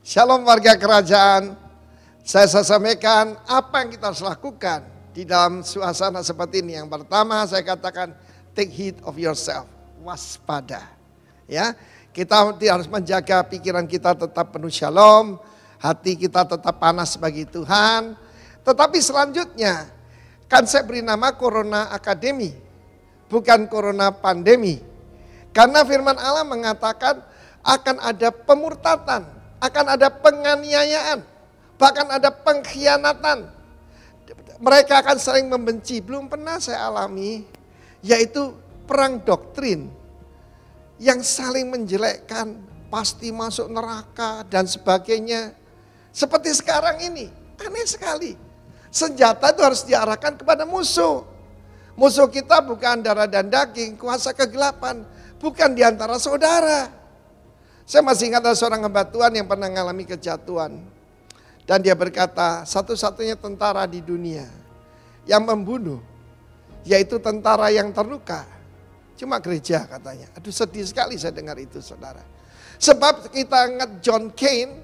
Shalom warga kerajaan. Saya sampaikan apa yang kita harus lakukan di dalam suasana seperti ini. Yang pertama saya katakan take heed of yourself. Waspada. Ya, kita harus menjaga pikiran kita tetap penuh shalom, hati kita tetap panas bagi Tuhan. Tetapi selanjutnya kan saya beri nama Corona Academy, bukan Corona Pandemi. Karena firman Allah mengatakan akan ada pemurtatan, akan ada penganiayaan, bahkan ada pengkhianatan. Mereka akan saling membenci. Belum pernah saya alami, yaitu perang doktrin yang saling menjelekkan, pasti masuk neraka dan sebagainya. Seperti sekarang ini, aneh sekali. Senjata itu harus diarahkan kepada musuh. Musuh kita bukan darah dan daging, kuasa kegelapan, bukan di antara saudara. Saya masih ingat ada seorang hamba Tuhan yang pernah mengalami kejatuhan. Dan dia berkata, satu-satunya tentara di dunia yang membunuh, yaitu tentara yang terluka, cuma gereja katanya. Aduh, sedih sekali saya dengar itu, saudara. Sebab kita ingat John Cain,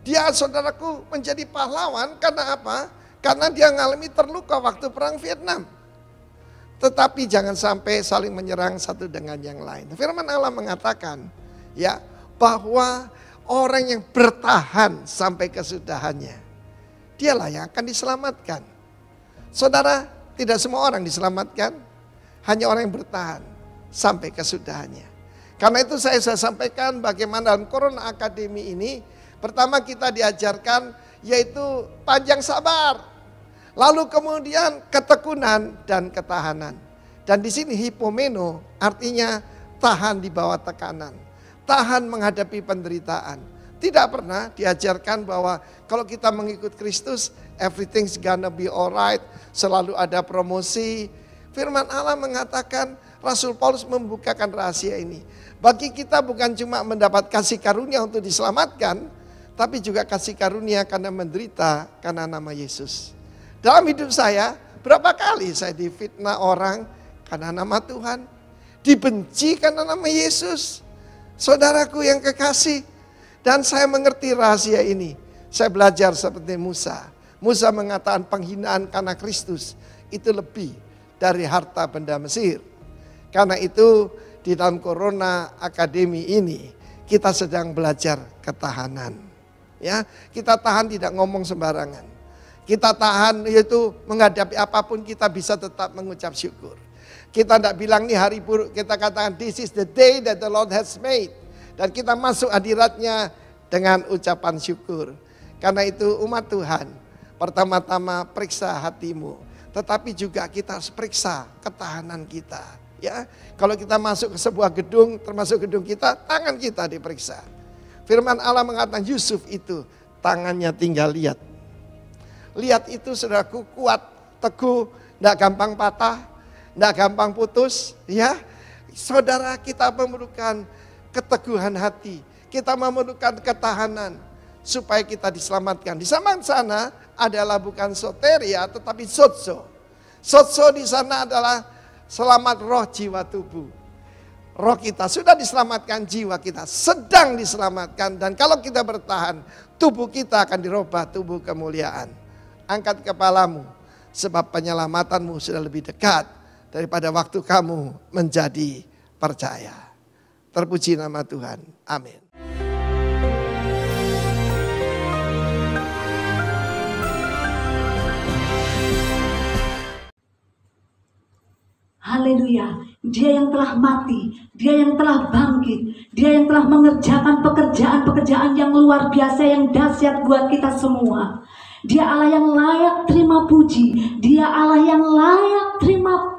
dia saudaraku menjadi pahlawan karena apa? Karena dia mengalami terluka waktu perang Vietnam. Tetapi jangan sampai saling menyerang satu dengan yang lain. Firman Allah mengatakan, ya, bahwa orang yang bertahan sampai kesudahannya, dialah yang akan diselamatkan. Saudara, tidak semua orang diselamatkan, hanya orang yang bertahan sampai kesudahannya. Karena itu saya sampaikan bagaimana dalam Corona Academy ini, pertama kita diajarkan yaitu panjang sabar, lalu kemudian ketekunan dan ketahanan. Dan di sini hipomeno artinya tahan di bawah tekanan, tahan menghadapi penderitaan. Tidak pernah diajarkan bahwa kalau kita mengikut Kristus, everything's gonna be alright, selalu ada promosi. Firman Allah mengatakan, Rasul Paulus membukakan rahasia ini. Bagi kita bukan cuma mendapat kasih karunia untuk diselamatkan, tapi juga kasih karunia karena menderita karena nama Yesus. Dalam hidup saya, berapa kali saya difitnah orang karena nama Tuhan, dibenci karena nama Yesus. Saudaraku yang kekasih, dan saya mengerti rahasia ini. Saya belajar seperti Musa. Musa mengatakan penghinaan karena Kristus itu lebih dari harta benda Mesir. Karena itu di dalam Corona Academy ini kita sedang belajar ketahanan. Ya, kita tahan tidak ngomong sembarangan. Kita tahan yaitu menghadapi apapun kita bisa tetap mengucap syukur. Kita tidak bilang nih hari buruk, kita katakan this is the day that the Lord has made. Dan kita masuk hadiratnya dengan ucapan syukur. Karena itu umat Tuhan, pertama-tama periksa hatimu. Tetapi juga kita harus periksa ketahanan kita. Ya, kalau kita masuk ke sebuah gedung, termasuk gedung kita, tangan kita diperiksa. Firman Allah mengatakan Yusuf itu tangannya tinggal lihat. Lihat itu saudaraku kuat, teguh, tidak gampang patah, tidak gampang putus. Ya, saudara kita memerlukan keteguhan hati, kita memerlukan ketahanan supaya kita diselamatkan. Di sana adalah bukan soteria tetapi sotso. Sotso di sana adalah selamat roh, jiwa, tubuh. Roh kita sudah diselamatkan, jiwa kita sedang diselamatkan. Dan kalau kita bertahan, tubuh kita akan dirubah tubuh kemuliaan. Angkat kepalamu, sebab penyelamatanmu sudah lebih dekat daripada waktu kamu menjadi percaya. Terpuji nama Tuhan. Amin. Haleluya, Dia yang telah mati, Dia yang telah bangkit, Dia yang telah mengerjakan pekerjaan-pekerjaan yang luar biasa, yang dahsyat buat kita semua. Dia Allah yang layak terima puji, Dia Allah yang layak terima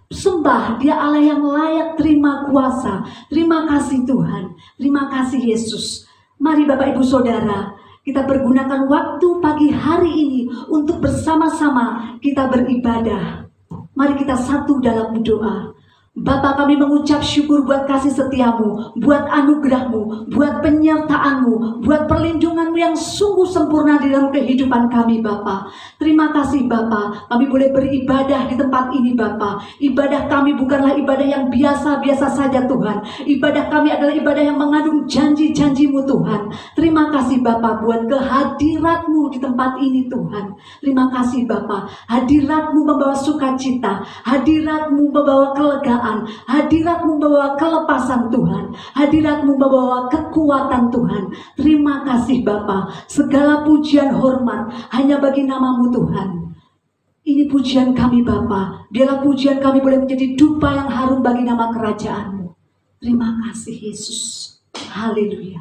sembah, Dia Allah yang layak terima kuasa. Terima kasih Tuhan, terima kasih Yesus. Mari Bapak Ibu Saudara, kita pergunakan waktu pagi hari ini untuk bersama-sama kita beribadah. Mari kita satu dalam doa. Bapa, kami mengucap syukur buat kasih setiamu, buat anugerahmu, buat penyertaanmu, buat perlindunganmu yang sungguh sempurna di dalam kehidupan kami, Bapa. Terima kasih, Bapa, kami boleh beribadah di tempat ini, Bapa. Ibadah kami bukanlah ibadah yang biasa-biasa saja, Tuhan. Ibadah kami adalah ibadah yang mengandung janji-janjimu, Tuhan. Terima kasih, Bapa, buat kehadiratmu di tempat ini, Tuhan. Terima kasih, Bapa. Hadiratmu membawa sukacita, hadiratmu membawa kelegaan, hadiratmu membawa kelepasan, Tuhan. Hadiratmu membawa kekuatan, Tuhan. Terima kasih, Bapa. Segala pujian hormat hanya bagi namamu, Tuhan. Ini pujian kami, Bapa. Biarlah pujian kami boleh menjadi dupa yang harum bagi nama kerajaanmu. Terima kasih, Yesus. Haleluya.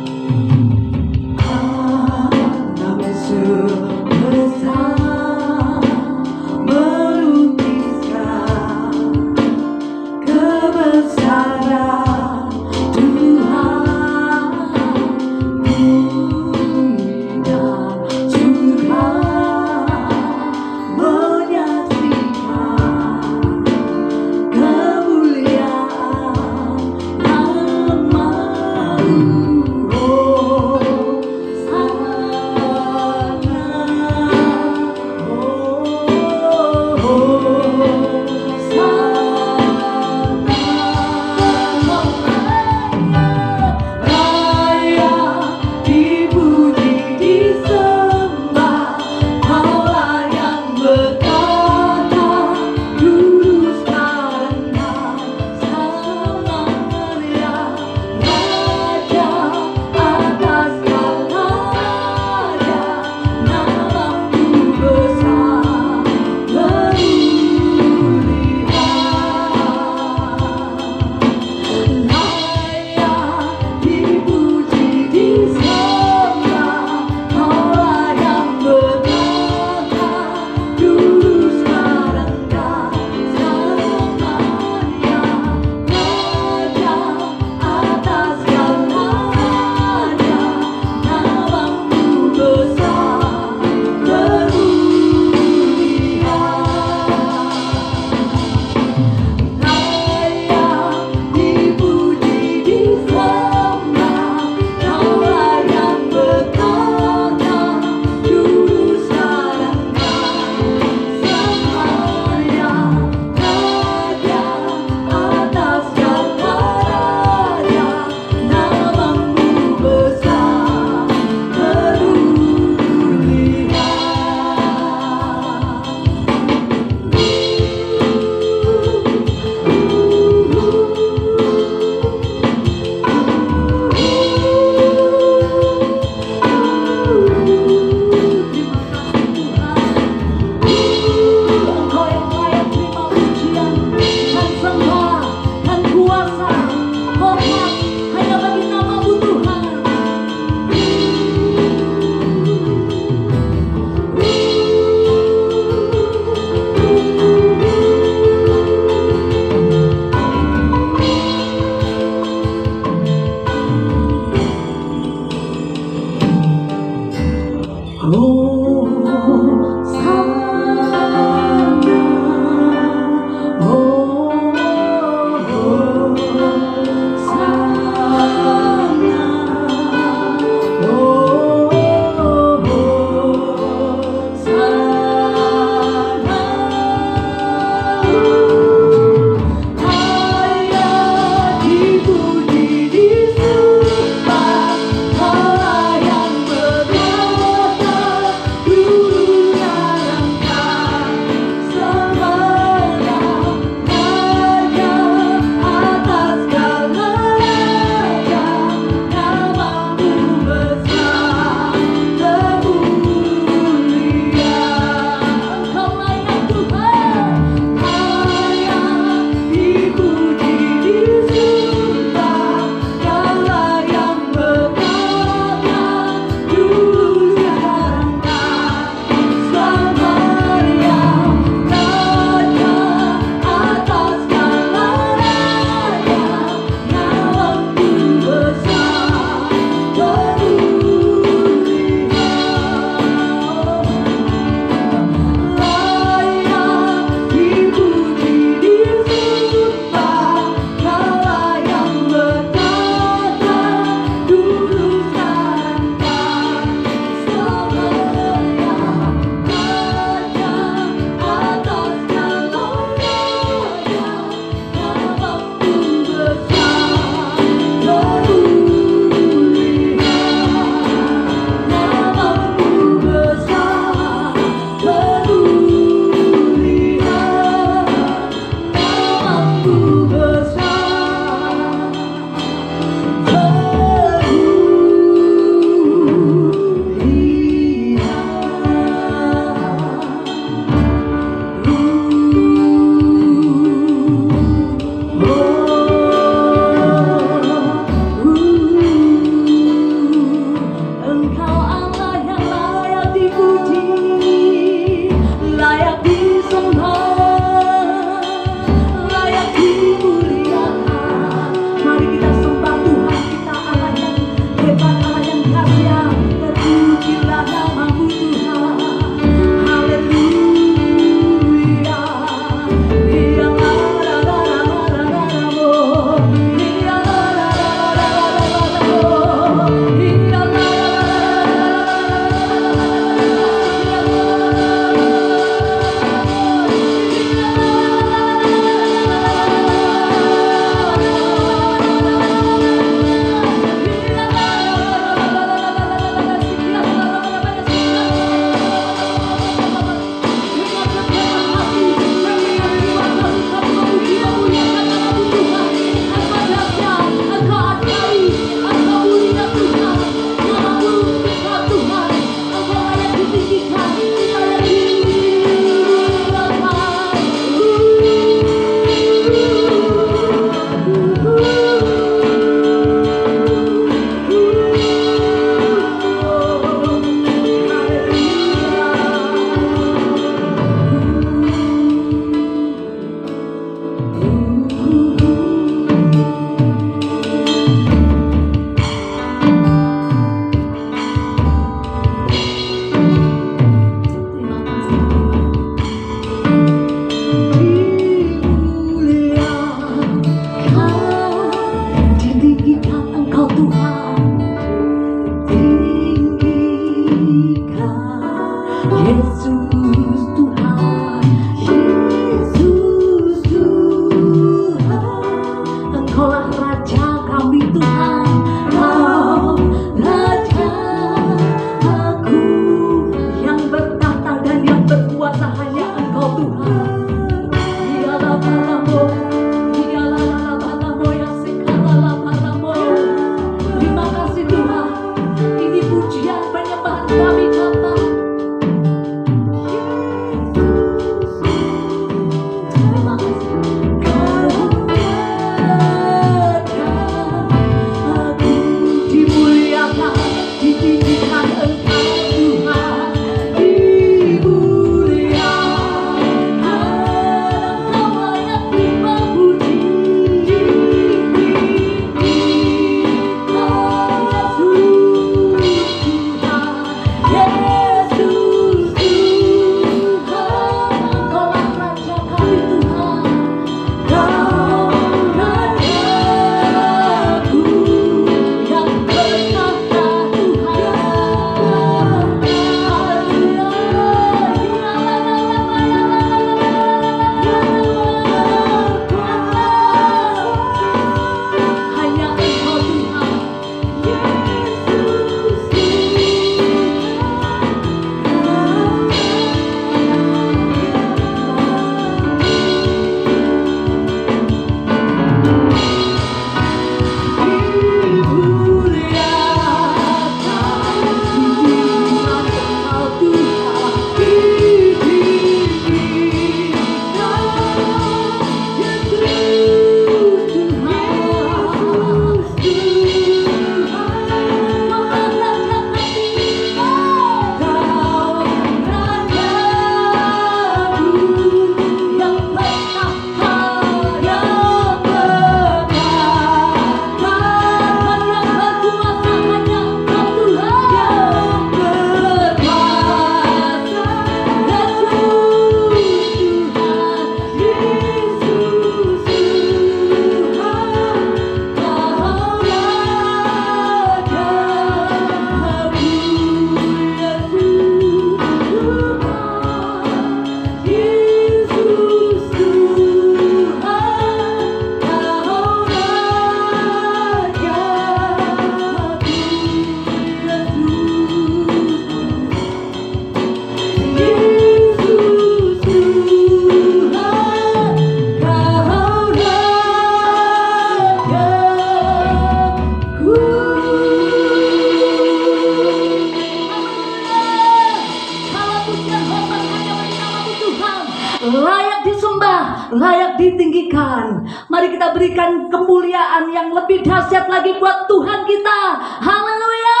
layak ditinggikan. Mari kita berikan kemuliaan yang lebih dahsyat lagi buat Tuhan kita. Haleluya.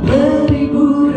Beribu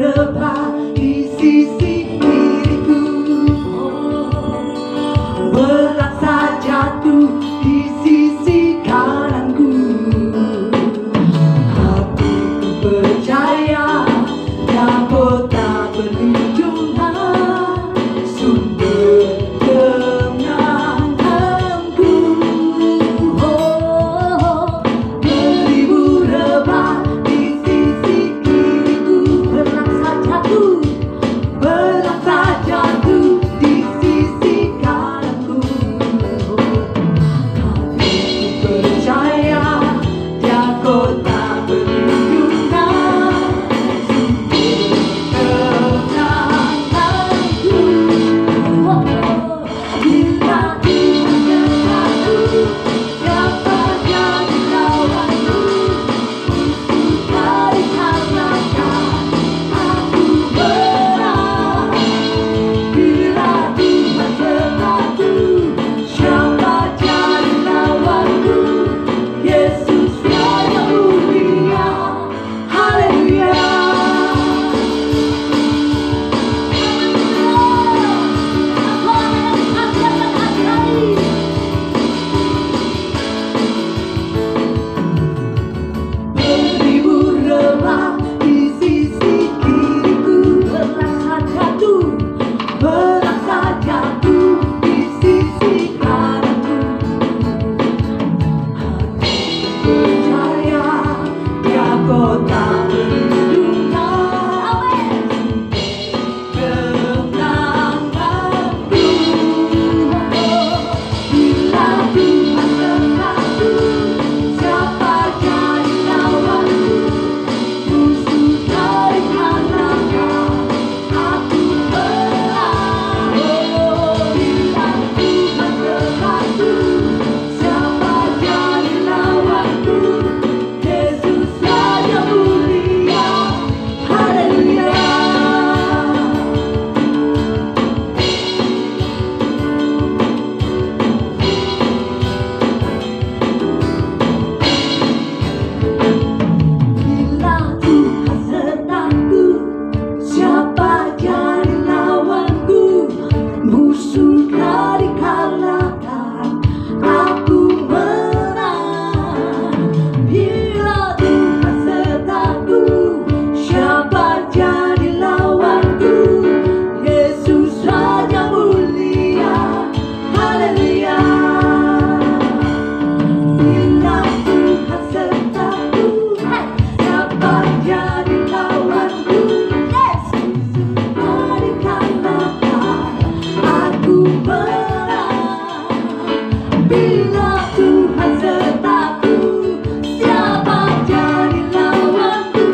Bila Tuhan sertaku, siapa jadi lawanku?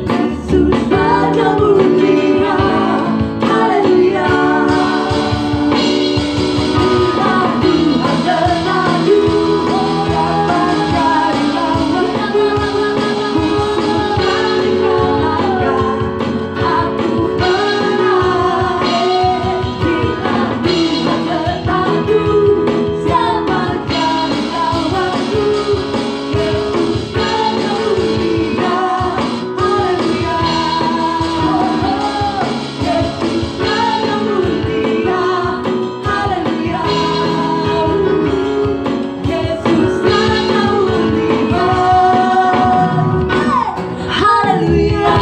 Yesus Raja mulia, haleluya. Bila Tuhan sertaku, siapa jadi lawanku? Musuh balik kalahkan, aku menang. Bila Tuhan sertaku, siapa jadi lawanku? Yesus Raja mulia, haleluya. Yesus Raja mulia, haleluya. Yesus Raja mulia, haleluya.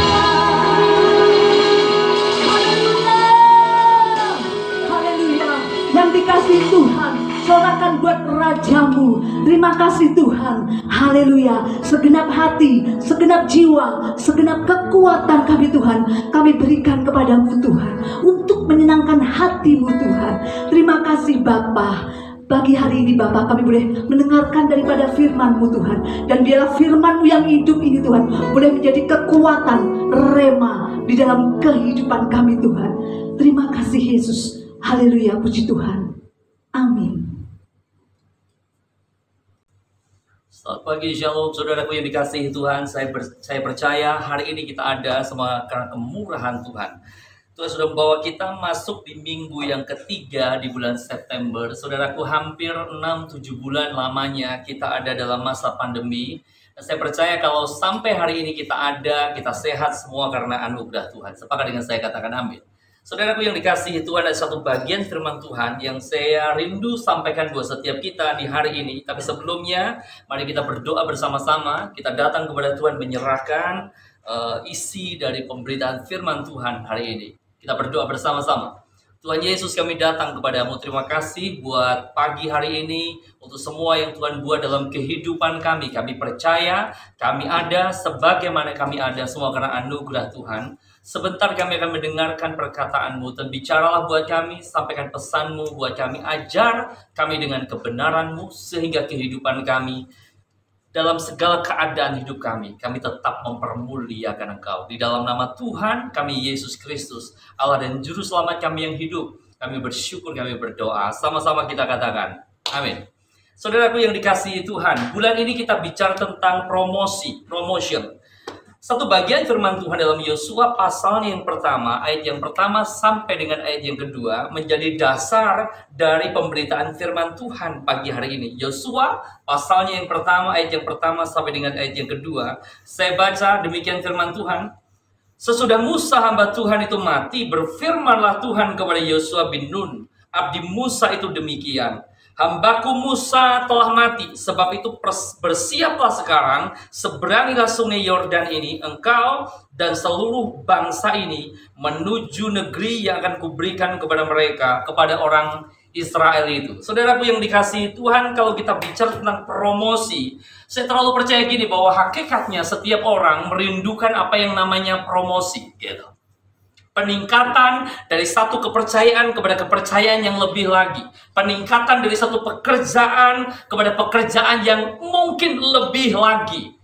Haleluya. Yang dikasihi Tuhan, sorakan buat Rajamu. Terima kasih Tuhan. Haleluya. Segenap hati, segenap jiwa, segenap kekuatan kami Tuhan, kami berikan kepadamu Tuhan, untuk menyenangkan hatimu Tuhan. Terima kasih Bapa. Pagi hari ini Bapa, kami boleh mendengarkan daripada firman-Mu Tuhan. Dan biarlah firman-Mu yang hidup ini Tuhan boleh menjadi kekuatan rema di dalam kehidupan kami Tuhan. Terima kasih Yesus. Haleluya, puji Tuhan. Amin. Selamat pagi, Shalom, saudaraku yang dikasihi Tuhan. Saya percaya hari ini kita ada semua karena kemurahan Tuhan. Tuhan sudah membawa kita masuk di minggu yang ketiga di bulan September. Saudaraku, hampir 6-7 bulan lamanya kita ada dalam masa pandemi. Dan saya percaya kalau sampai hari ini kita ada, kita sehat semua karena anugerah Tuhan. Sepakat dengan saya, katakan amin. Saudaraku yang dikasihi Tuhan, ada satu bagian firman Tuhan yang saya rindu sampaikan buat setiap kita di hari ini. Tapi sebelumnya, mari kita berdoa bersama-sama. Kita datang kepada Tuhan menyerahkan isi dari pemberitaan firman Tuhan hari ini. Kita berdoa bersama-sama. Tuhan Yesus, kami datang kepadamu. Terima kasih buat pagi hari ini, untuk semua yang Tuhan buat dalam kehidupan kami. Kami percaya kami ada sebagaimana kami ada semua karena anugerah Tuhan. Sebentar kami akan mendengarkan perkataan-Mu. Dan bicaralah buat kami, sampaikan pesan-Mu buat kami. Ajar kami dengan kebenaran-Mu, sehingga kehidupan kami, dalam segala keadaan hidup kami tetap mempermuliakan Engkau. Di dalam nama Tuhan kami Yesus Kristus, Allah dan Juru Selamat kami yang hidup, kami bersyukur, kami berdoa. Sama-sama kita katakan, amin. Saudaraku yang dikasihi Tuhan, bulan ini kita bicara tentang promotion. Satu bagian firman Tuhan dalam Yosua pasal yang pertama, ayat yang pertama sampai dengan ayat yang kedua, menjadi dasar dari pemberitaan firman Tuhan pagi hari ini. Yosua pasalnya yang pertama, ayat yang pertama sampai dengan ayat yang kedua. Saya baca demikian firman Tuhan. Sesudah Musa hamba Tuhan itu mati, berfirmanlah Tuhan kepada Yosua bin Nun, abdi Musa itu demikian. Hambaku Musa telah mati, sebab itu bersiaplah sekarang, seberangilah sungai Yordan ini, engkau dan seluruh bangsa ini, menuju negeri yang akan kuberikan kepada mereka, kepada orang Israel itu. Saudaraku yang dikasihi Tuhan, kalau kita bicara tentang promosi, saya terlalu percaya gini, bahwa hakikatnya setiap orang merindukan apa yang namanya promosi, gitu. Peningkatan dari satu kepercayaan kepada kepercayaan yang lebih lagi. Peningkatan dari satu pekerjaan kepada pekerjaan yang mungkin lebih lagi.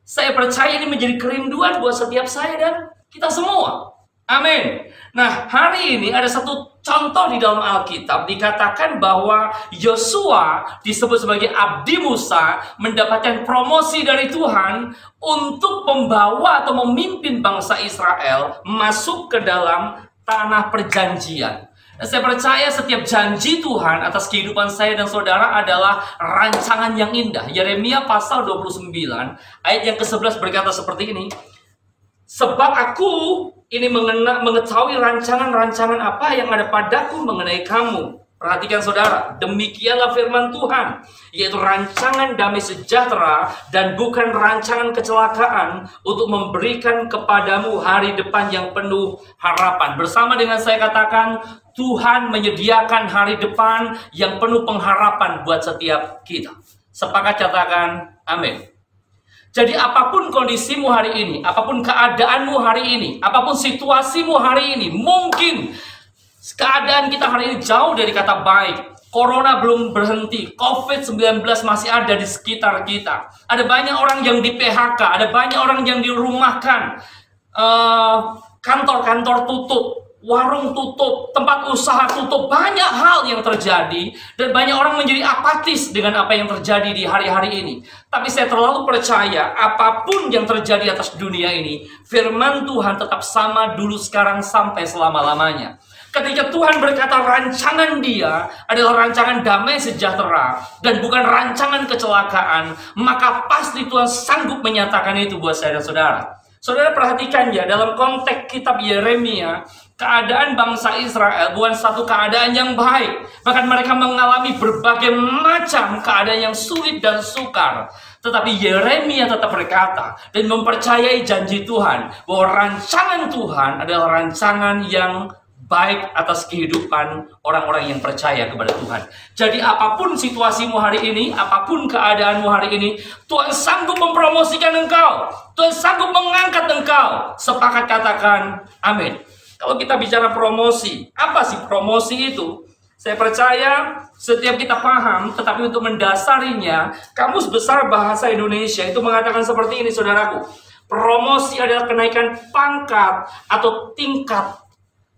Saya percaya ini menjadi kerinduan buat setiap saya dan kita semua. Amin. Nah, hari ini ada satu contoh di dalam Alkitab, dikatakan bahwa Yosua disebut sebagai abdi Musa, mendapatkan promosi dari Tuhan untuk membawa atau memimpin bangsa Israel masuk ke dalam tanah perjanjian. Dan saya percaya setiap janji Tuhan atas kehidupan saya dan saudara adalah rancangan yang indah. Yeremia pasal 29 ayat yang ke-11 berkata seperti ini. Sebab aku ini mengetahui rancangan-rancangan apa yang ada padaku mengenai kamu. Perhatikan saudara, demikianlah firman Tuhan, yaitu rancangan damai sejahtera dan bukan rancangan kecelakaan, untuk memberikan kepadamu hari depan yang penuh harapan. Bersama dengan saya katakan, Tuhan menyediakan hari depan yang penuh pengharapan buat setiap kita. Sepakat katakan, amin. Jadi apapun kondisimu hari ini, apapun keadaanmu hari ini, apapun situasimu hari ini, mungkin keadaan kita hari ini jauh dari kata baik. Corona belum berhenti, COVID-19 masih ada di sekitar kita. Ada banyak orang yang di PHK, ada banyak orang yang dirumahkan, kantor-kantor tutup, warung tutup, tempat usaha tutup, banyak hal yang terjadi, dan banyak orang menjadi apatis dengan apa yang terjadi di hari-hari ini. Tapi saya terlalu percaya, apapun yang terjadi atas dunia ini, firman Tuhan tetap sama dulu, sekarang, sampai selama-lamanya. Ketika Tuhan berkata rancangan Dia adalah rancangan damai sejahtera dan bukan rancangan kecelakaan, maka pasti Tuhan sanggup menyatakan itu buat saya dan saudara. Saudara perhatikan ya, dalam konteks kitab Yeremia, keadaan bangsa Israel bukan satu keadaan yang baik. Bahkan mereka mengalami berbagai macam keadaan yang sulit dan sukar. Tetapi Yeremia tetap berkata dan mempercayai janji Tuhan bahwa rancangan Tuhan adalah rancangan yang baik atas kehidupan orang-orang yang percaya kepada Tuhan. Jadi apapun situasimu hari ini, apapun keadaanmu hari ini, Tuhan sanggup mempromosikan engkau. Tuhan sanggup mengangkat engkau. Sepakat katakan amin. Kalau kita bicara promosi, apa sih promosi itu? Saya percaya setiap kita paham, tetapi untuk mendasarinya, Kamus Besar Bahasa Indonesia itu mengatakan seperti ini, saudaraku. Promosi adalah kenaikan pangkat atau tingkat.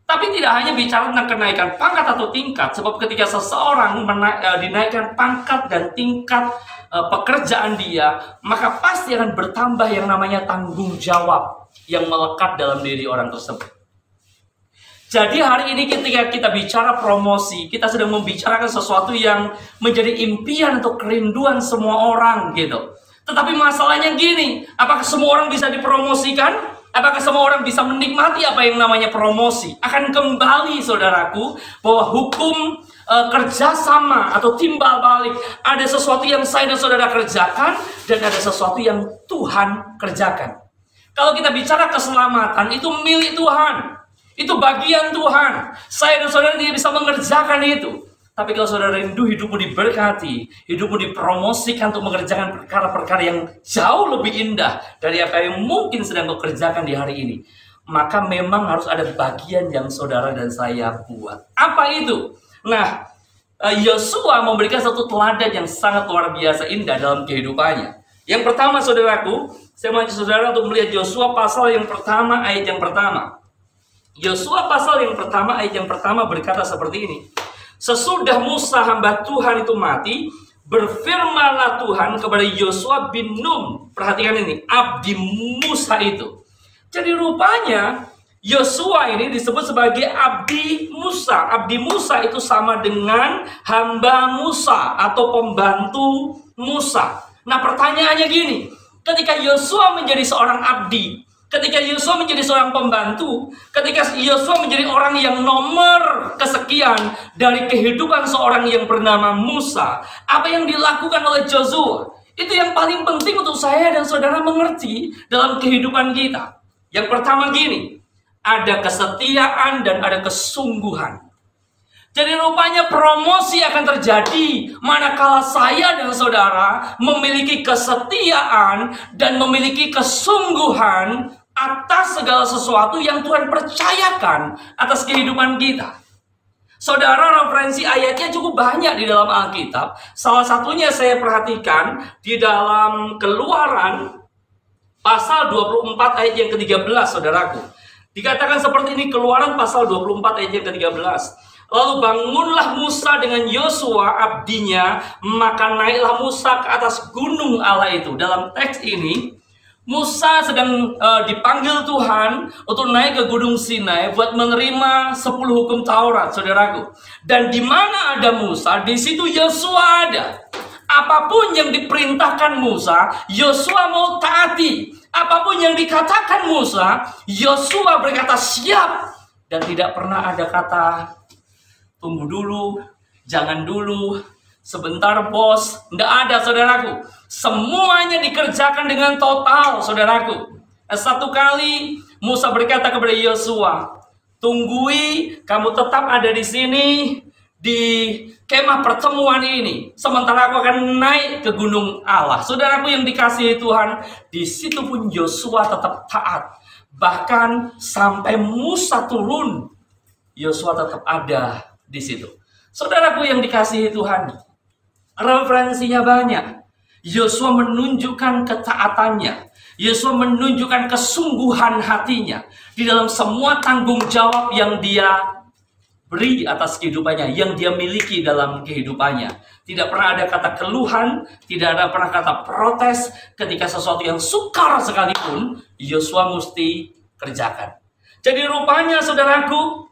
Tapi tidak hanya bicara tentang kenaikan pangkat atau tingkat, sebab ketika seseorang dinaikkan pangkat dan tingkat pekerjaan dia, maka pasti akan bertambah yang namanya tanggung jawab yang melekat dalam diri orang tersebut. Jadi hari ini ketika kita bicara promosi, kita sedang membicarakan sesuatu yang menjadi impian atau kerinduan semua orang gitu. Tetapi masalahnya gini, apakah semua orang bisa dipromosikan? Apakah semua orang bisa menikmati apa yang namanya promosi? Akan kembali saudaraku bahwa hukum kerjasama atau timbal balik. Ada sesuatu yang saya dan saudara kerjakan dan ada sesuatu yang Tuhan kerjakan. Kalau kita bicara keselamatan, itu milik Tuhan. Itu bagian Tuhan. Saya dan saudara tidak bisa mengerjakan itu. Tapi kalau saudara rindu hidupmu diberkati, hidupmu dipromosikan untuk mengerjakan perkara-perkara yang jauh lebih indah dari apa yang mungkin sedang kau kerjakan di hari ini, maka memang harus ada bagian yang saudara dan saya buat. Apa itu? Nah, Yosua memberikan satu teladan yang sangat luar biasa indah dalam kehidupannya. Yang pertama saudaraku, saya mengajak saudara untuk melihat Yosua pasal yang pertama, ayat yang pertama. Yosua pasal yang pertama, ayat yang pertama berkata seperti ini. Sesudah Musa hamba Tuhan itu mati, berfirmanlah Tuhan kepada Yosua bin Nun. Perhatikan ini, abdi Musa itu. Jadi rupanya Yosua ini disebut sebagai abdi Musa. Abdi Musa itu sama dengan hamba Musa atau pembantu Musa. Nah pertanyaannya gini, ketika Yosua menjadi seorang abdi, ketika Yosua menjadi seorang pembantu, ketika Yosua menjadi orang yang nomor kesekian dari kehidupan seorang yang bernama Musa, apa yang dilakukan oleh Yosua? Itu yang paling penting untuk saya dan saudara mengerti dalam kehidupan kita. Yang pertama gini, ada kesetiaan dan ada kesungguhan. Jadi rupanya promosi akan terjadi manakala saya dan saudara memiliki kesetiaan dan memiliki kesungguhan atas segala sesuatu yang Tuhan percayakan atas kehidupan kita. Saudara, referensi ayatnya cukup banyak di dalam Alkitab. Salah satunya saya perhatikan di dalam Keluaran pasal 24 ayat yang ke-13, saudaraku. Dikatakan seperti ini, Keluaran pasal 24 ayat yang ke-13. Lalu bangunlah Musa dengan Yosua abdinya, maka naiklah Musa ke atas gunung Allah itu. Dalam teks ini, Musa sedang dipanggil Tuhan untuk naik ke gunung Sinai buat menerima 10 hukum Taurat, saudaraku. Dan di mana ada Musa, di situ Yosua ada. Apapun yang diperintahkan Musa, Yosua mau taati. Apapun yang dikatakan Musa, Yosua berkata siap. Dan tidak pernah ada kata tunggu dulu, jangan dulu, sebentar bos. Tidak ada, saudaraku. Semuanya dikerjakan dengan total, saudaraku. Satu kali Musa berkata kepada Yosua, tunggui, kamu tetap ada di sini di kemah pertemuan ini, sementara aku akan naik ke gunung Allah. Saudaraku yang dikasihi Tuhan, di situ pun Yosua tetap taat. Bahkan sampai Musa turun, Yosua tetap ada di situ. Saudaraku yang dikasihi Tuhan, referensinya banyak. Yosua menunjukkan ketaatannya. Yosua menunjukkan kesungguhan hatinya di dalam semua tanggung jawab yang dia beri atas kehidupannya, yang dia miliki dalam kehidupannya. Tidak pernah ada kata keluhan, tidak ada pernah kata protes. Ketika sesuatu yang sukar sekalipun, Yosua mesti kerjakan. Jadi rupanya saudaraku,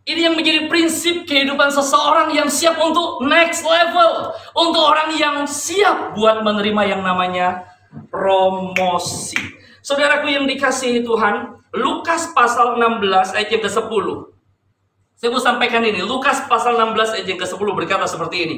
ini yang menjadi prinsip kehidupan seseorang yang siap untuk next level. Untuk orang yang siap buat menerima yang namanya promosi. Saudaraku yang dikasihi Tuhan, Lukas pasal 16 ayat yang ke-10. Saya mau sampaikan ini, Lukas pasal 16 ayat yang ke-10 berkata seperti ini.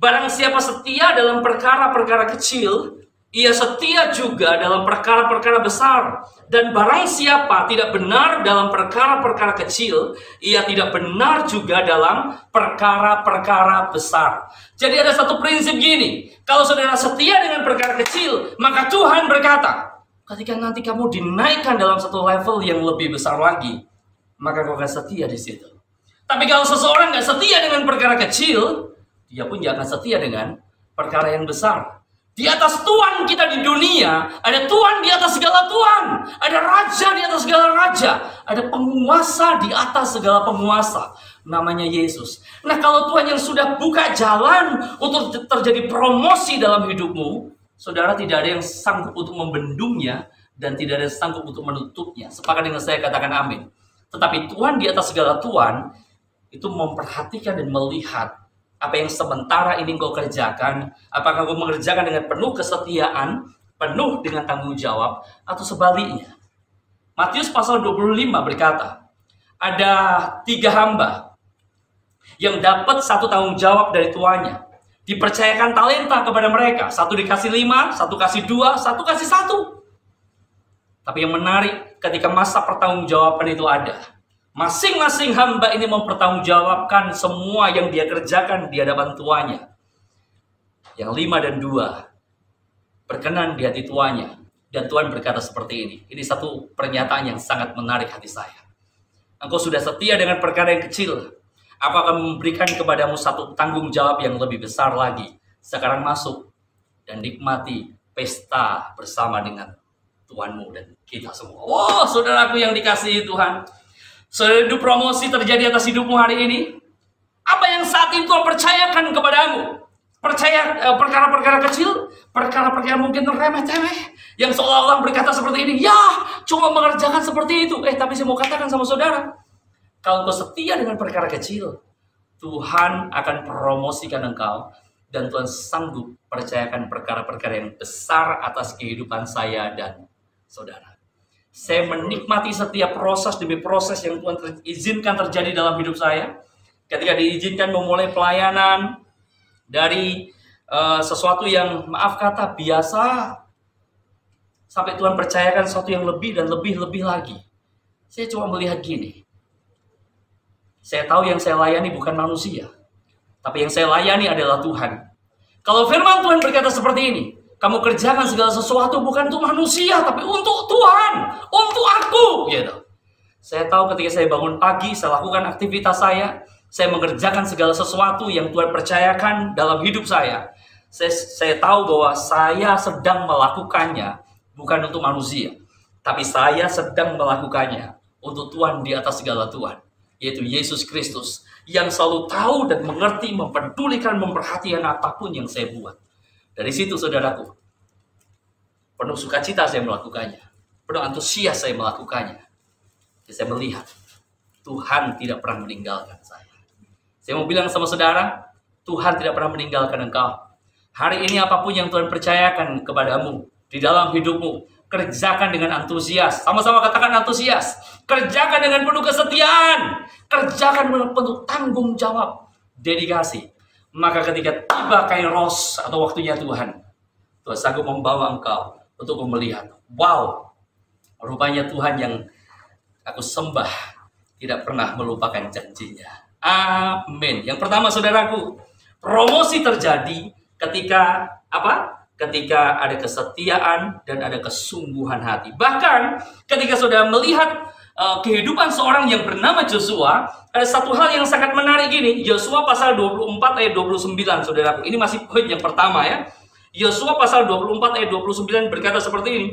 Barang siapa setia dalam perkara-perkara kecil, ia setia juga dalam perkara-perkara besar. Dan barang siapa tidak benar dalam perkara-perkara kecil, ia tidak benar juga dalam perkara-perkara besar. Jadi ada satu prinsip gini, kalau saudara setia dengan perkara kecil, maka Tuhan berkata, ketika nanti kamu dinaikkan dalam satu level yang lebih besar lagi, maka kau akan setia di situ. Tapi kalau seseorang nggak setia dengan perkara kecil, dia pun tidak akan setia dengan perkara yang besar. Di atas Tuhan kita di dunia, ada Tuhan di atas segala Tuhan, ada Raja di atas segala Raja, ada penguasa di atas segala penguasa, namanya Yesus. Nah, kalau Tuhan yang sudah buka jalan untuk terjadi promosi dalam hidupmu, saudara, tidak ada yang sanggup untuk membendungnya dan tidak ada yang sanggup untuk menutupnya. Sepakat dengan saya, katakan amin. Tetapi Tuhan di atas segala Tuhan itu memperhatikan dan melihat apa yang sementara ini kau kerjakan, apakah kau mengerjakan dengan penuh kesetiaan, penuh dengan tanggung jawab, atau sebaliknya. Matius pasal 25 berkata, ada 3 hamba yang dapat satu tanggung jawab dari tuannya. Dipercayakan talenta kepada mereka. Satu dikasih 5, satu kasih 2, satu kasih 1. Tapi yang menarik, ketika masa pertanggungjawaban itu ada, masing-masing hamba ini mempertanggungjawabkan semua yang dia kerjakan di hadapan tuannya. Yang 5 dan 2 berkenan di hati tuannya. Dan Tuhan berkata seperti ini. Ini satu pernyataan yang sangat menarik hati saya. Engkau sudah setia dengan perkara yang kecil, aku akan memberikan kepadamu satu tanggung jawab yang lebih besar lagi. Sekarang masuk dan nikmati pesta bersama dengan Tuhanmu dan kita semua. Wow, saudaraku yang dikasihi Tuhan, sehidup promosi terjadi atas hidupmu hari ini. Apa yang saat itu Tuhan percayakan kepadamu? Percaya perkara-perkara kecil, perkara-perkara mungkin remeh-temeh, yang seolah-olah berkata seperti ini, ya cuma mengerjakan seperti itu. Tapi saya mau katakan sama saudara, kalau kau setia dengan perkara kecil, Tuhan akan promosikan engkau, dan Tuhan sanggup percayakan perkara-perkara yang besar atas kehidupan saya dan saudara. Saya menikmati setiap proses demi proses yang Tuhan izinkan terjadi dalam hidup saya. Ketika diizinkan memulai pelayanan dari sesuatu yang maaf kata biasa, sampai Tuhan percayakan sesuatu yang lebih dan lebih lagi. Saya cuma melihat gini. Saya tahu yang saya layani bukan manusia, tapi yang saya layani adalah Tuhan. Kalau firman Tuhan berkata seperti ini, kamu kerjakan segala sesuatu bukan untuk manusia, tapi untuk Tuhan, untuk aku. Gitu. Saya tahu ketika saya bangun pagi, saya lakukan aktivitas saya mengerjakan segala sesuatu yang Tuhan percayakan dalam hidup saya. Saya tahu bahwa saya sedang melakukannya bukan untuk manusia, tapi saya sedang melakukannya untuk Tuhan di atas segala Tuhan, yaitu Yesus Kristus, yang selalu tahu dan mengerti, mempedulikan, memperhatikan apapun yang saya buat. Dari situ, saudaraku, penuh sukacita saya melakukannya, penuh antusias saya melakukannya. Saya melihat Tuhan tidak pernah meninggalkan saya. Saya mau bilang sama saudara, Tuhan tidak pernah meninggalkan engkau. Hari ini apapun yang Tuhan percayakan kepadamu di dalam hidupmu, kerjakan dengan antusias. Sama-sama katakan antusias. Kerjakan dengan penuh kesetiaan. Kerjakan dengan penuh tanggung jawab, dedikasi. Maka ketika tiba kairos atau waktunya Tuhan sanggup membawa engkau untuk melihat, wow, rupanya Tuhan yang aku sembah tidak pernah melupakan janjinya. Amin. Yang pertama, saudaraku, promosi terjadi ketika apa? Ketika ada kesetiaan dan ada kesungguhan hati. Bahkan ketika saudara melihat kehidupan seorang yang bernama Joshua, ada satu hal yang sangat menarik gini. Yosua pasal 24 ayat 29, saudaraku. Ini masih poin yang pertama ya. Yosua pasal 24 ayat 29 berkata seperti ini.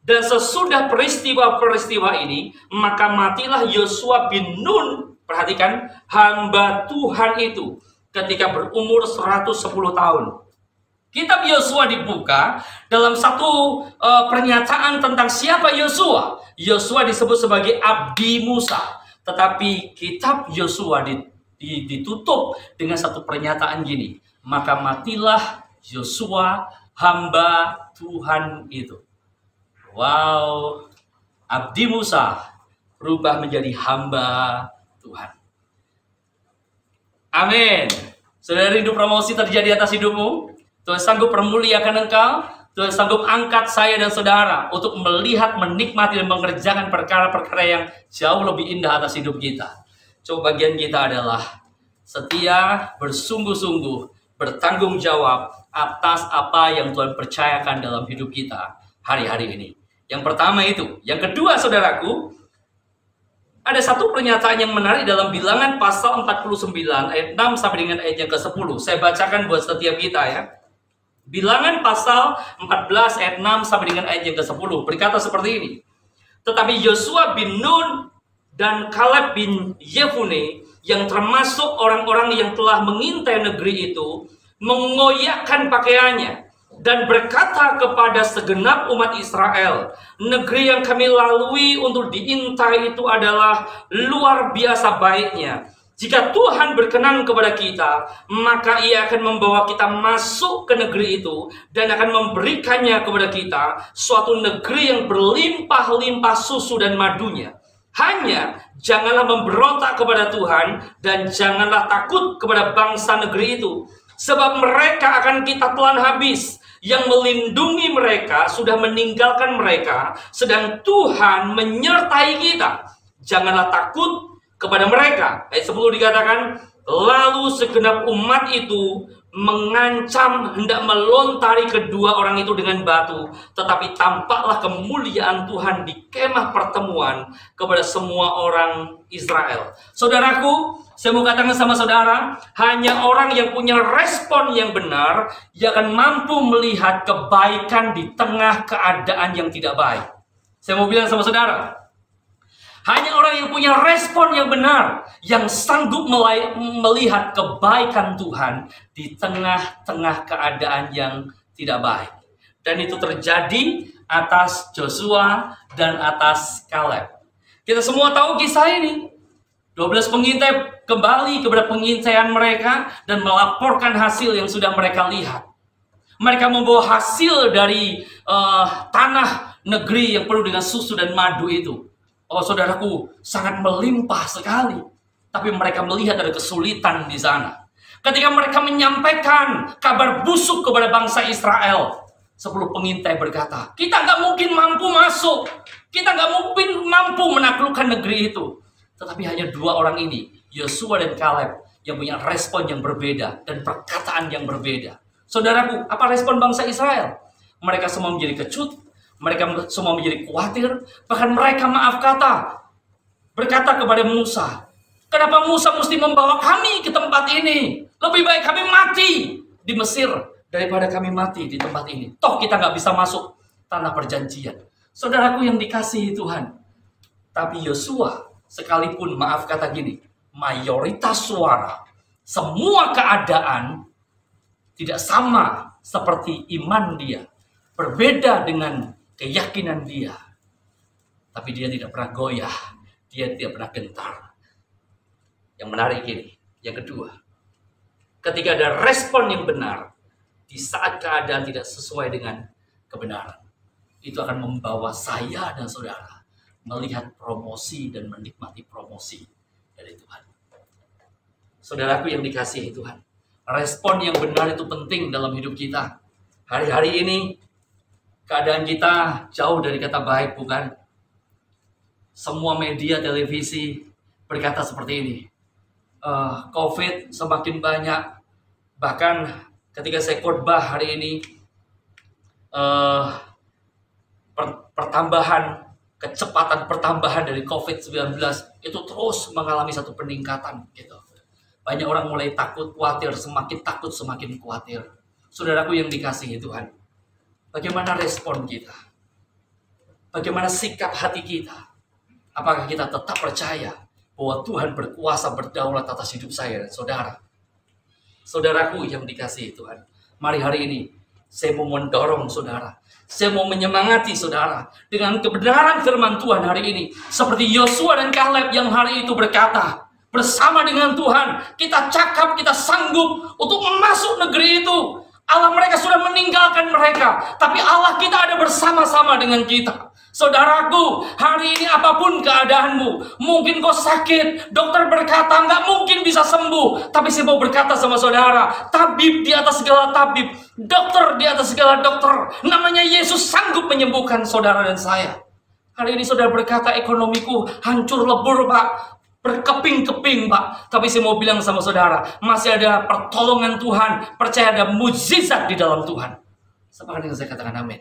Dan sesudah peristiwa-peristiwa ini, maka matilah Yosua bin Nun, perhatikan, hamba Tuhan itu, ketika berumur 110 tahun. Kitab Yosua dibuka dalam satu pernyataan tentang siapa Yosua. Yosua disebut sebagai abdi Musa. Tetapi kitab Yosua ditutup dengan satu pernyataan gini. Maka matilah Yosua hamba Tuhan itu. Wow, abdi Musa berubah menjadi hamba Tuhan. Amin. Saudara, rindu promosi terjadi atas hidupmu? Tuhan sanggup permuliakan engkau. Tuhan sanggup angkat saya dan saudara untuk melihat, menikmati, dan mengerjakan perkara-perkara yang jauh lebih indah atas hidup kita. Coba bagian kita adalah setia, bersungguh-sungguh, bertanggung jawab atas apa yang Tuhan percayakan dalam hidup kita hari-hari ini. Yang pertama itu. Yang kedua, saudaraku, ada satu pernyataan yang menarik dalam Bilangan pasal 49 ayat 6 sampai dengan ayat yang ke-10. Saya bacakan buat setiap kita ya. Bilangan pasal 14 ayat 6 sampai dengan ayat yang ke-10 berkata seperti ini. Tetapi Yosua bin Nun dan Kaleb bin Yefune, yang termasuk orang-orang yang telah mengintai negeri itu, mengoyakkan pakaiannya dan berkata kepada segenap umat Israel, negeri yang kami lalui untuk diintai itu adalah luar biasa baiknya. Jika Tuhan berkenan kepada kita, maka Ia akan membawa kita masuk ke negeri itu dan akan memberikannya kepada kita, suatu negeri yang berlimpah-limpah susu dan madunya. Hanya janganlah memberontak kepada Tuhan dan janganlah takut kepada bangsa negeri itu, sebab mereka akan kita telan habis. Yang melindungi mereka sudah meninggalkan mereka, sedang Tuhan menyertai kita. Janganlah takut kepada mereka. Ayat 10 dikatakan, lalu segenap umat itu mengancam hendak melontari kedua orang itu dengan batu, tetapi tampaklah kemuliaan Tuhan di kemah pertemuan kepada semua orang Israel. Saudaraku, saya mau katakan sama saudara, hanya orang yang punya respon yang benar yang akan mampu melihat kebaikan di tengah keadaan yang tidak baik. Saya mau bilang sama saudara, hanya orang yang punya respon yang benar yang sanggup melihat kebaikan Tuhan di tengah-tengah keadaan yang tidak baik. Dan itu terjadi atas Joshua dan atas Kaleb. Kita semua tahu kisah ini. 12 pengintai kembali kepada pengintaian mereka dan melaporkan hasil yang sudah mereka lihat. Mereka membawa hasil dari tanah negeri yang penuh dengan susu dan madu itu. Oh saudaraku, sangat melimpah sekali. Tapi mereka melihat ada kesulitan di sana. Ketika mereka menyampaikan kabar busuk kepada bangsa Israel, 10 pengintai berkata, kita nggak mungkin mampu masuk. Kita nggak mungkin mampu menaklukkan negeri itu. Tetapi hanya 2 orang ini, Yosua dan Kaleb, yang punya respon yang berbeda dan perkataan yang berbeda. Saudaraku, apa respon bangsa Israel? Mereka semua menjadi kecut. Mereka semua menjadi khawatir. Bahkan mereka maaf kata. Berkata kepada Musa, kenapa Musa mesti membawa kami ke tempat ini? Lebih baik kami mati di Mesir daripada kami mati di tempat ini. Toh kita nggak bisa masuk tanah perjanjian. Saudaraku yang dikasihi Tuhan. Tapi Yosua sekalipun maaf kata gini, mayoritas suara, semua keadaan tidak sama seperti iman dia. Berbeda dengan keyakinan dia. Tapi dia tidak pernah goyah. Dia tidak pernah gentar. Yang menarik ini. Yang kedua. Ketika ada respon yang benar. Di saat keadaan tidak sesuai dengan kebenaran. Itu akan membawa saya dan saudara. Melihat promosi dan menikmati promosi dari Tuhan. Saudaraku yang dikasihi Tuhan. Respon yang benar itu penting dalam hidup kita. Hari-hari ini keadaan kita jauh dari kata baik, bukan? Semua media televisi berkata seperti ini. COVID semakin banyak. Bahkan ketika saya khotbah hari ini, pertambahan kecepatan pertambahan dari COVID-19 itu terus mengalami satu peningkatan gitu. Banyak orang mulai takut, khawatir, semakin takut, semakin khawatir. Saudaraku yang dikasihi Tuhan, bagaimana respon kita? Bagaimana sikap hati kita? Apakah kita tetap percaya bahwa Tuhan berkuasa berdaulat atas hidup saya dan saudara? Saudaraku yang dikasihi Tuhan, mari hari ini saya mau mendorong saudara, saya mau menyemangati saudara dengan kebenaran firman Tuhan hari ini. Seperti Yosua dan Kaleb yang hari itu berkata, bersama dengan Tuhan, kita cakap, kita sanggup untuk masuk negeri itu. Allah mereka sudah meninggalkan mereka, tapi Allah kita ada bersama-sama dengan kita. Saudaraku, hari ini apapun keadaanmu, mungkin kau sakit, dokter berkata nggak mungkin bisa sembuh, tapi saya mau berkata sama saudara, tabib di atas segala tabib, dokter di atas segala dokter, namanya Yesus sanggup menyembuhkan saudara dan saya. Hari ini saudara berkata, ekonomiku hancur lebur Pak, berkeping-keping Pak, tapi saya mau bilang sama saudara, masih ada pertolongan Tuhan, percaya ada mukjizat di dalam Tuhan. Seperti yang saya katakan, amin.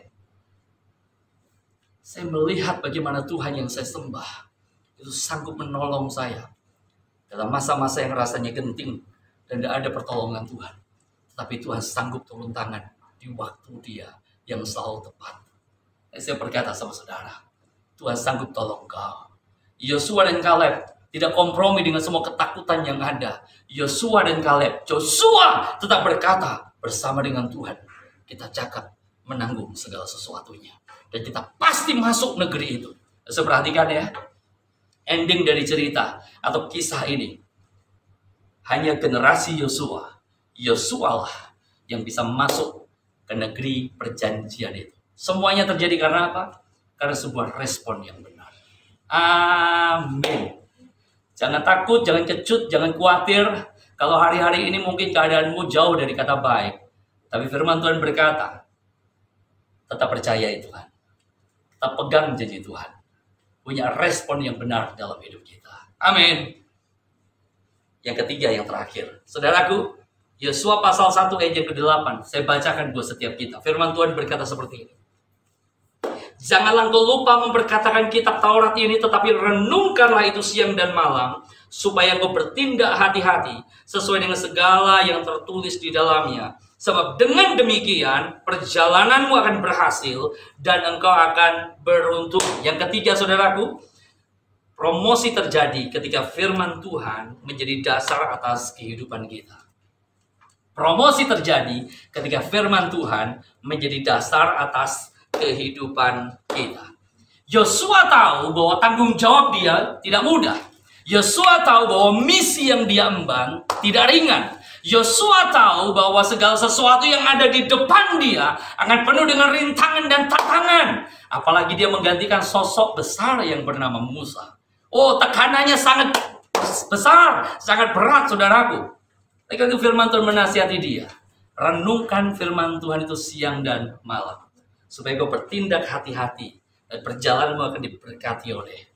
Saya melihat bagaimana Tuhan yang saya sembah itu sanggup menolong saya dalam masa-masa yang rasanya genting dan tidak ada pertolongan Tuhan. Tapi Tuhan sanggup turun tangan di waktu Dia yang selalu tepat. Saya berkata sama saudara, Tuhan sanggup tolong kau. Yosua dan Kaleb tidak kompromi dengan semua ketakutan yang ada. Yosua dan Kaleb, Joshua tetap berkata, bersama dengan Tuhan kita cakap menanggung segala sesuatunya. Dan kita pasti masuk negeri itu. Saya perhatikan ya, ending dari cerita atau kisah ini. Hanya generasi Yosua. Yosua lah yang bisa masuk ke negeri perjanjian itu. Semuanya terjadi karena apa? Karena sebuah respon yang benar. Amin. Jangan takut, jangan kecut, jangan khawatir. Kalau hari-hari ini mungkin keadaanmu jauh dari kata baik. Tapi firman Tuhan berkata, tetap percaya itu Tuhan. Tetap pegang janji Tuhan. Punya respon yang benar dalam hidup kita. Amin. Yang ketiga, yang terakhir. Saudaraku, Yosua pasal 1 ayat yang ke-8. Saya bacakan buat setiap kita. Firman Tuhan berkata seperti ini. Janganlah engkau lupa memperkatakan kitab Taurat ini, tetapi renungkanlah itu siang dan malam, supaya engkau bertindak hati-hati sesuai dengan segala yang tertulis di dalamnya. Sebab dengan demikian perjalananmu akan berhasil dan engkau akan beruntung. Yang ketiga saudaraku, promosi terjadi ketika firman Tuhan menjadi dasar atas kehidupan kita. Promosi terjadi ketika firman Tuhan menjadi dasar atas kehidupan kita. Yosua tahu bahwa tanggung jawab dia tidak mudah. Yosua tahu bahwa misi yang dia emban tidak ringan. Yosua tahu bahwa segala sesuatu yang ada di depan dia akan penuh dengan rintangan dan tantangan. Apalagi dia menggantikan sosok besar yang bernama Musa. Oh, tekanannya sangat besar, sangat berat saudaraku. Tapi itu firman Tuhan menasihati dia. Renungkan firman Tuhan itu siang dan malam. Supaya kau bertindak hati-hati. Dan perjalananmu akan diberkati oleh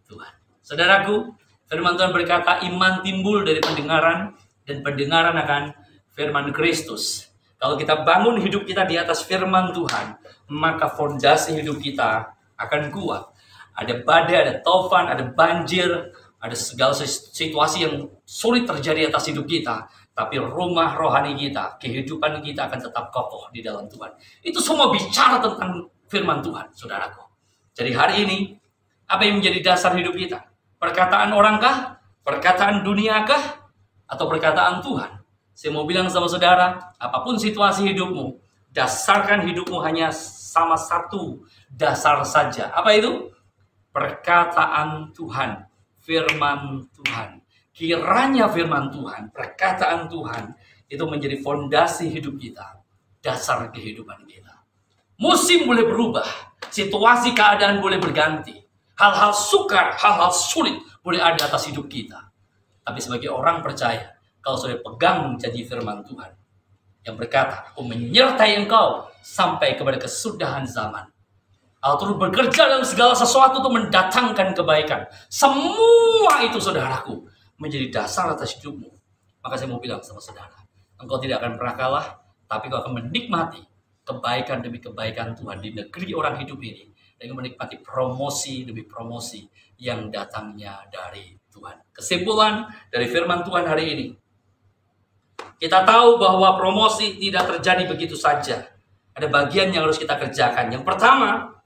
Tuhan. Saudaraku, firman Tuhan berkata iman timbul dari pendengaran. Dan pendengaran akan firman Kristus. Kalau kita bangun hidup kita di atas firman Tuhan, maka fondasi hidup kita akan kuat. Ada badai, ada taufan, ada banjir, ada segala situasi yang sulit terjadi atas hidup kita. Tapi rumah rohani kita, kehidupan kita akan tetap kokoh di dalam Tuhan. Itu semua bicara tentang firman Tuhan, saudaraku. Jadi hari ini, apa yang menjadi dasar hidup kita? Perkataan orangkah? Perkataan duniakah? Atau perkataan Tuhan? Saya mau bilang sama saudara, apapun situasi hidupmu, dasarkan hidupmu hanya sama satu dasar saja. Apa itu? Perkataan Tuhan, firman Tuhan. Kiranya firman Tuhan, perkataan Tuhan, itu menjadi fondasi hidup kita, dasar kehidupan kita. Musim boleh berubah, situasi keadaan boleh berganti, hal-hal sukar, hal-hal sulit boleh ada atas hidup kita. Tapi sebagai orang percaya, kalau sudah pegang janji firman Tuhan yang berkata, aku menyertai engkau sampai kepada kesudahan zaman. Allah turut bekerja dalam segala sesuatu untuk mendatangkan kebaikan. Semua itu saudaraku menjadi dasar atas hidupmu. Maka saya mau bilang sama saudara, engkau tidak akan pernah kalah, tapi engkau akan menikmati kebaikan demi kebaikan Tuhan di negeri orang hidup ini. dengan menikmati promosi demi promosi yang datangnya dari Tuhan. Kesimpulan dari firman Tuhan hari ini, kita tahu bahwa promosi tidak terjadi begitu saja. Ada bagian yang harus kita kerjakan. Yang pertama,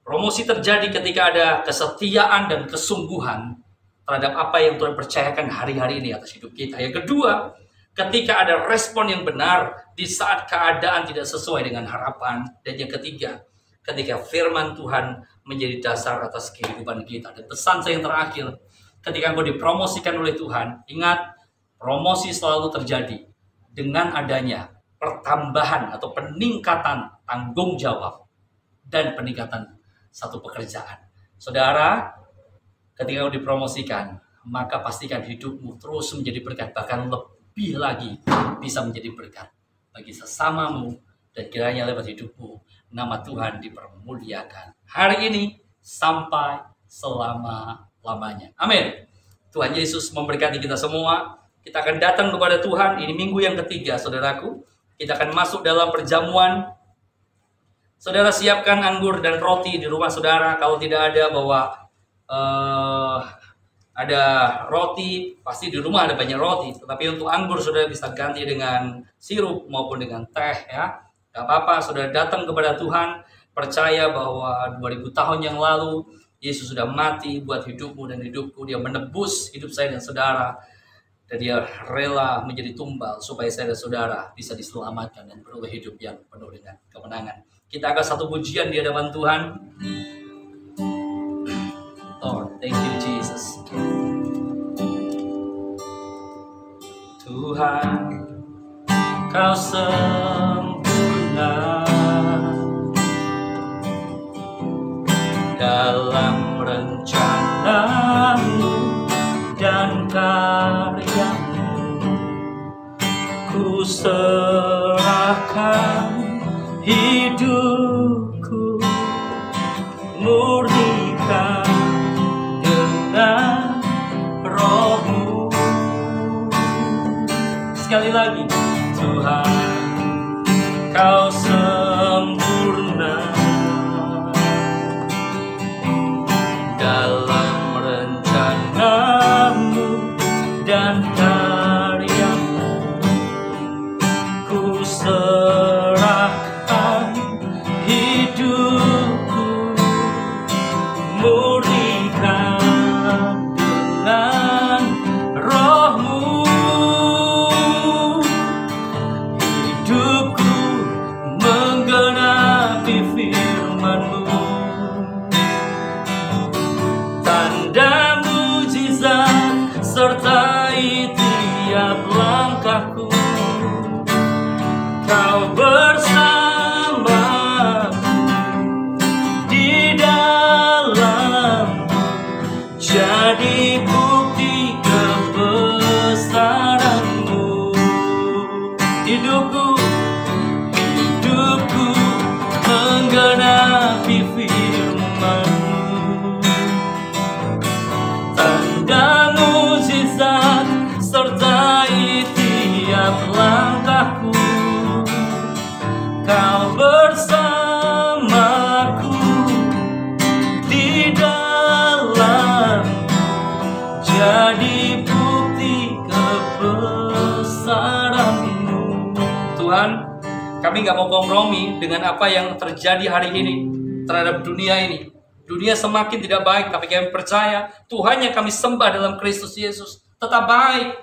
promosi terjadi ketika ada kesetiaan dan kesungguhan terhadap apa yang Tuhan percayakan hari-hari ini atas hidup kita. Yang kedua, ketika ada respon yang benar di saat keadaan tidak sesuai dengan harapan. Dan yang ketiga, ketika firman Tuhan menjadi dasar atas kehidupan kita. Dan pesan saya yang terakhir, ketika engkau dipromosikan oleh Tuhan, ingat, promosi selalu terjadi dengan adanya pertambahan atau peningkatan tanggung jawab dan peningkatan satu pekerjaan. Saudara, ketika engkau dipromosikan, maka pastikan hidupmu terus menjadi berkat, bahkan lebih lagi bisa menjadi berkat bagi sesamamu, dan kiranya lewat hidupmu nama Tuhan dipermuliakan hari ini sampai selama-lamanya. Amin. Tuhan Yesus memberkati kita semua. Kita akan datang kepada Tuhan. Ini minggu yang ketiga, saudaraku. Kita akan masuk dalam perjamuan. Saudara siapkan anggur dan roti di rumah saudara. Kalau tidak ada, bawa ada roti. Pasti di rumah ada banyak roti. Tetapi untuk anggur saudara bisa ganti dengan sirup maupun dengan teh, ya. Gak apa-apa, saudara datang kepada Tuhan. Percaya bahwa 2000 tahun yang lalu Yesus sudah mati buat hidupmu dan hidupku. Dia menebus hidup saya dan saudara. Dan dia rela menjadi tumbal supaya saya dan saudara bisa diselamatkan dan beroleh hidup yang penuh dengan kemenangan. Kita akan satu pujian di hadapan Tuhan. Lord, thank you Jesus. Tuhan, Kau sempurna dalam rencanamu dan karyamu. Ku serahkan hidupku, murnikan dengan roh-Mu. Sekali lagi, Tuhan, Kau sempurna dalam rencanamu dan karyamu. Ku serahkan hidupku, murnikan dengan roh-Mu. Hidupku menggenapi firman-Mu. Tanda mujizat sertai tiap langkahku. Kau bersamaku di dalam, jadi bukti kebesaran-Mu. Hidupku menggenapi firman-Mu. Tanda mujizat sertai tiap langkahku. Kau bersamaku di dalam, jadi bukti kebesaran-Mu. Tuhan, kami nggak mau kompromi dengan apa yang terjadi hari ini terhadap dunia ini. Dunia semakin tidak baik, tapi kami percaya Tuhan yang kami sembah dalam Kristus Yesus tetap baik.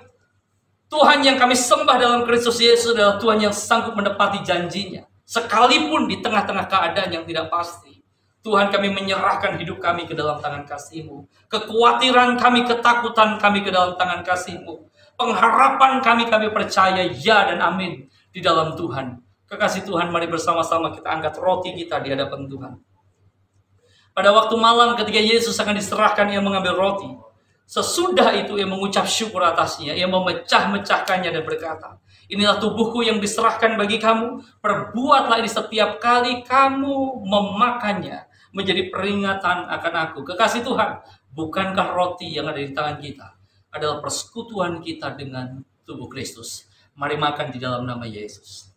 Tuhan yang kami sembah dalam Kristus Yesus adalah Tuhan yang sanggup menepati janjinya, sekalipun di tengah-tengah keadaan yang tidak pasti. Tuhan, kami menyerahkan hidup kami ke dalam tangan kasih-Mu. Kekhawatiran kami, ketakutan kami ke dalam tangan kasih-Mu. Pengharapan kami percaya ya dan amin di dalam Tuhan. Kekasih Tuhan, mari bersama-sama kita angkat roti kita di hadapan Tuhan. Pada waktu malam ketika Yesus akan diserahkan, ia mengambil roti. Sesudah itu ia mengucap syukur atasnya. Ia memecah-mecahkannya dan berkata, inilah tubuhku yang diserahkan bagi kamu. Perbuatlah ini setiap kali kamu memakannya, menjadi peringatan akan aku. Kekasih Tuhan, bukankah roti yang ada di tangan kita adalah persekutuan kita dengan tubuh Kristus? Mari makan di dalam nama Yesus.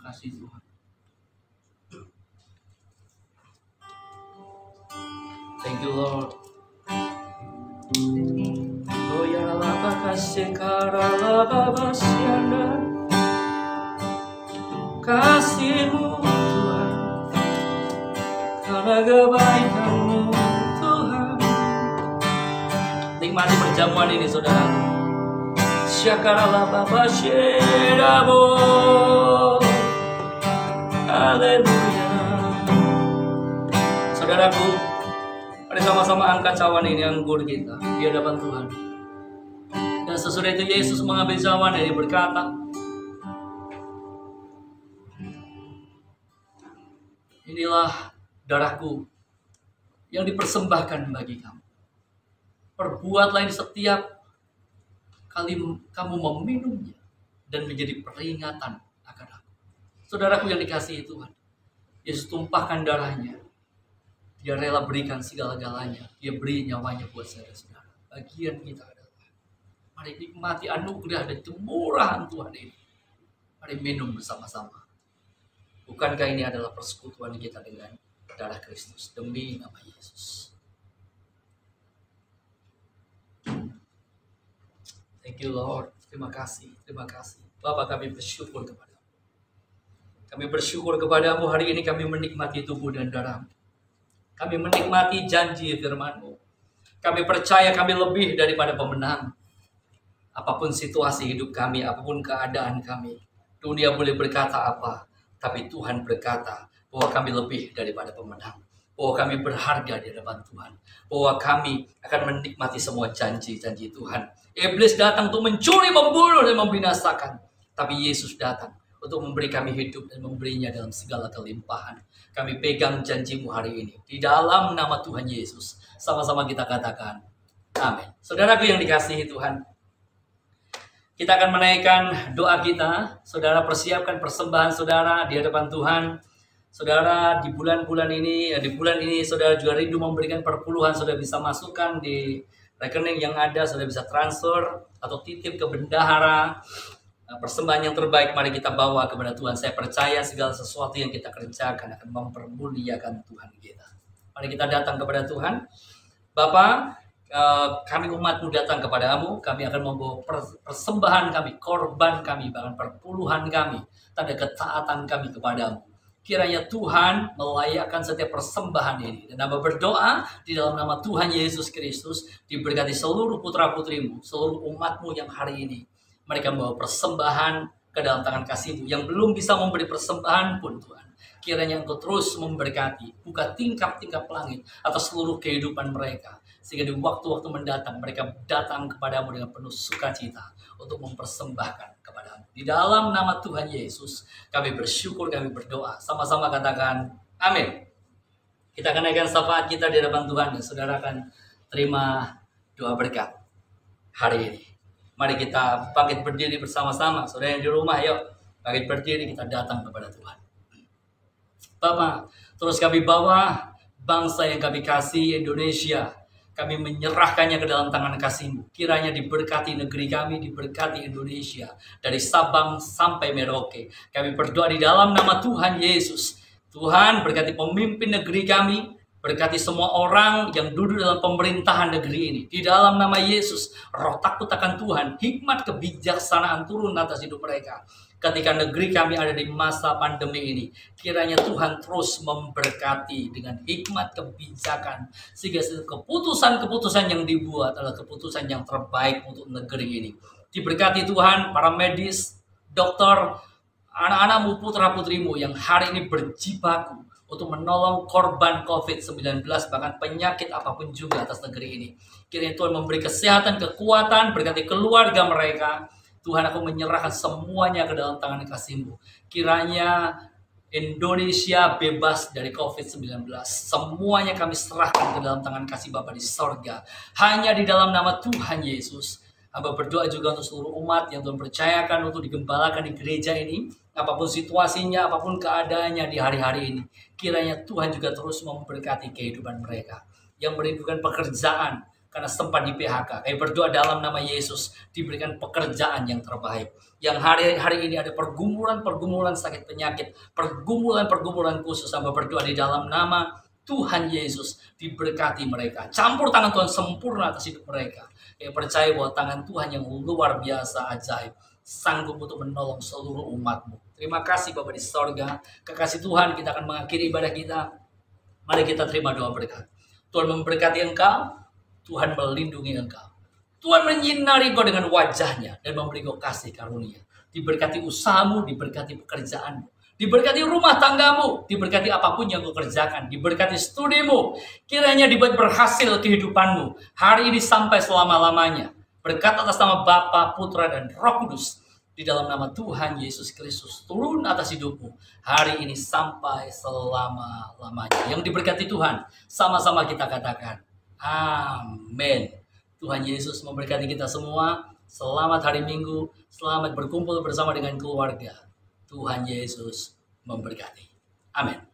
kasih Tuhan. Thank you Lord. Oh ya laba kasih karala basiana. Kasih-Mu Tuhan, karena kebaikan-Mu Tuhan. Nikmati perjamuan ini saudara. Syakarala baba syedabo. Haleluya. Saudaraku, mari sama-sama angkat cawan ini, anggur kita di hadapan Tuhan. Dan sesudah itu Yesus mengambil cawan ini berkata, inilah darahku yang dipersembahkan bagi kamu. Perbuatlah ini setiap kali kamu meminumnya dan menjadi peringatan akan aku. Saudaraku yang dikasihi Tuhan, Yesus tumpahkan darahnya. Dia rela berikan segala-galanya. Dia beri nyawanya buat saudara-saudara. Bagian kita adalah, mari nikmati anugerah dan kemurahan Tuhan ini. Mari minum bersama-sama. Bukankah ini adalah persekutuan kita dengan darah Kristus demi nama Yesus? Thank you Lord. Terima kasih. Terima kasih. Bapak, kami bersyukur kepadamu. Kami bersyukur kepadamu hari ini kami menikmati tubuh dan darah-Mu. Kami menikmati janji firman-Mu. Kami percaya kami lebih daripada pemenang. Apapun situasi hidup kami, apapun keadaan kami. Dunia boleh berkata apa, tapi Tuhan berkata bahwa kami lebih daripada pemenang. Bahwa kami berharga di hadapan Tuhan. Bahwa kami akan menikmati semua janji-janji Tuhan. Iblis datang untuk mencuri, membunuh, dan membinasakan. Tapi Yesus datang untuk memberi kami hidup dan memberinya dalam segala kelimpahan. Kami pegang janji-Mu hari ini. Di dalam nama Tuhan Yesus. Sama-sama kita katakan, amin. Saudaraku yang dikasihi Tuhan, kita akan menaikkan doa kita. Saudara persiapkan persembahan saudara di hadapan Tuhan. Saudara di bulan-bulan ini, saudara juga rindu memberikan perpuluhan. Saudara bisa masukkan di rekening yang ada, saudara bisa transfer atau titip ke bendahara. Persembahan yang terbaik mari kita bawa kepada Tuhan. Saya percaya segala sesuatu yang kita kerjakan akan mempermuliakan Tuhan kita. Mari kita datang kepada Tuhan. Bapa, kami umat-Mu datang kepadamu. Kami akan membawa persembahan kami, korban kami, bahkan perpuluhan kami, tanda ketaatan kami kepadamu. Kiranya Tuhan melayakkan setiap persembahan ini. Dan hamba berdoa di dalam nama Tuhan Yesus Kristus, diberkati seluruh putra-putrimu, seluruh umat-Mu yang hari ini mereka membawa persembahan ke dalam tangan kasih-Mu. Yang belum bisa memberi persembahan pun Tuhan, kiranya Engkau terus memberkati, buka tingkap-tingkap langit atas seluruh kehidupan mereka. Sehingga di waktu-waktu mendatang mereka datang kepadamu dengan penuh sukacita untuk mempersembahkan kepadamu. Di dalam nama Tuhan Yesus kami bersyukur, kami berdoa. Sama-sama katakan amin. Kita akan naikkan syafaat kita di hadapan Tuhan dan saudara akan terima doa berkat hari ini. Mari kita bangkit berdiri bersama-sama. Saudara yang di rumah, yuk bangkit berdiri, kita datang kepada Tuhan. Bapa, terus kami bawa bangsa yang kami kasih, Indonesia. Kami menyerahkannya ke dalam tangan kasih-Mu. Kiranya diberkati negeri kami, diberkati Indonesia. Dari Sabang sampai Merauke. Kami berdoa di dalam nama Tuhan Yesus. Tuhan berkati pemimpin negeri kami. Berkati semua orang yang duduk dalam pemerintahan negeri ini. Di dalam nama Yesus, roh takut akan Tuhan, hikmat kebijaksanaan turun atas hidup mereka. Ketika negeri kami ada di masa pandemi ini, kiranya Tuhan terus memberkati dengan hikmat kebijakan. Sehingga keputusan-keputusan yang dibuat adalah keputusan yang terbaik untuk negeri ini. Diberkati Tuhan, para medis, dokter, anak-anakmu, putra-putrimu yang hari ini berjibaku untuk menolong korban COVID-19, bahkan penyakit apapun juga atas negeri ini. Kiranya Tuhan memberi kesehatan, kekuatan, berkati keluarga mereka. Tuhan, aku menyerahkan semuanya ke dalam tangan kasih-Mu. Kiranya Indonesia bebas dari COVID-19. Semuanya kami serahkan ke dalam tangan kasih Bapa di sorga. Hanya di dalam nama Tuhan Yesus. Hamba berdoa juga untuk seluruh umat yang Tuhan percayakan untuk digembalakan di gereja ini. Apapun situasinya, apapun keadaannya di hari-hari ini. Kiranya Tuhan juga terus memberkati kehidupan mereka. Yang merindukan pekerjaan, karena sempat di PHK. Kami berdoa dalam nama Yesus diberikan pekerjaan yang terbaik. Yang hari ini ada pergumulan sakit penyakit, pergumulan khusus, hamba berdoa di dalam nama Tuhan Yesus diberkati mereka. Campur tangan Tuhan sempurna atas hidup mereka. Kami percaya bahwa tangan Tuhan yang luar biasa ajaib sanggup untuk menolong seluruh umat-Mu. Terima kasih Bapa di sorga. Kekasih Tuhan, kita akan mengakhiri ibadah kita. Mari kita terima doa berkat. Tuhan memberkati engkau, Tuhan melindungi engkau. Tuhan menyinari engkau dengan wajahnya dan memberi engkau kasih karunia. Diberkati usahamu, diberkati pekerjaanmu, diberkati rumah tanggamu, diberkati apapun yang kau kerjakan, diberkati studimu. Kiranya dibuat berhasil kehidupanmu hari ini sampai selama-lamanya. Berkat atas nama Bapa, Putra, dan Roh Kudus. Di dalam nama Tuhan Yesus Kristus turun atas hidupmu hari ini sampai selama-lamanya. Yang diberkati Tuhan, sama-sama kita katakan amin. Tuhan Yesus memberkati kita semua. Selamat hari Minggu, selamat berkumpul bersama dengan keluarga. Tuhan Yesus memberkati. Amin.